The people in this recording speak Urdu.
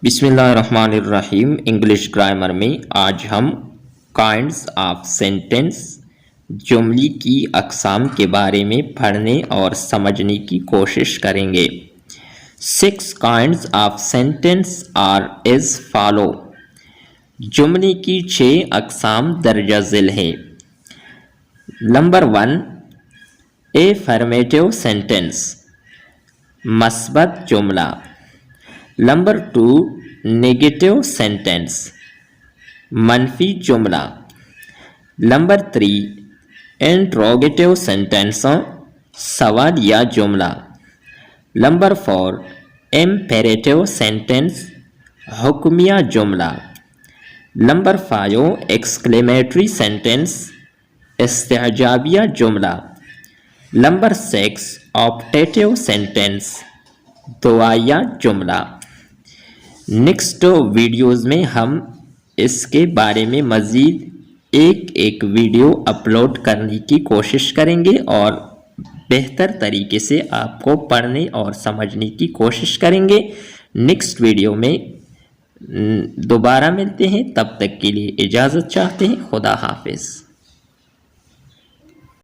بسم اللہ الرحمن الرحیم۔ انگلش گرامر میں آج ہم کائنڈز آف سینٹنس جملے کی اقسام کے بارے میں پڑھنے اور سمجھنے کی کوشش کریں گے۔ 6 kinds of sentence are as follow۔ جملے کی 6 اقسام درجہ ذیل ہیں۔ نمبر 1، افرمیٹیو سینٹنس، مثبت جملہ۔ نمبر 2، نیگیٹو سینٹنس، منفی جملہ۔ نمبر 3، انٹروگیٹو سینٹنس، سوالیہ جملہ۔ نمبر 4، امپیریٹیو سینٹنس، حکمیہ جملہ۔ نمبر 5، ایکسکلیمیٹری سینٹنس، استعجابیہ جملہ۔ نمبر 6، آپٹیٹیو سینٹنس، دعائیہ جملہ۔ نیکسٹ ویڈیوز میں ہم اس کے بارے میں مزید ایک ویڈیو اپلوڈ کرنے کی کوشش کریں گے اور بہتر طریقے سے آپ کو پڑھنے اور سمجھنے کی کوشش کریں گے۔ نیکسٹ ویڈیو میں دوبارہ ملتے ہیں، تب تک کے لیے اجازت چاہتے ہیں۔ خدا حافظ۔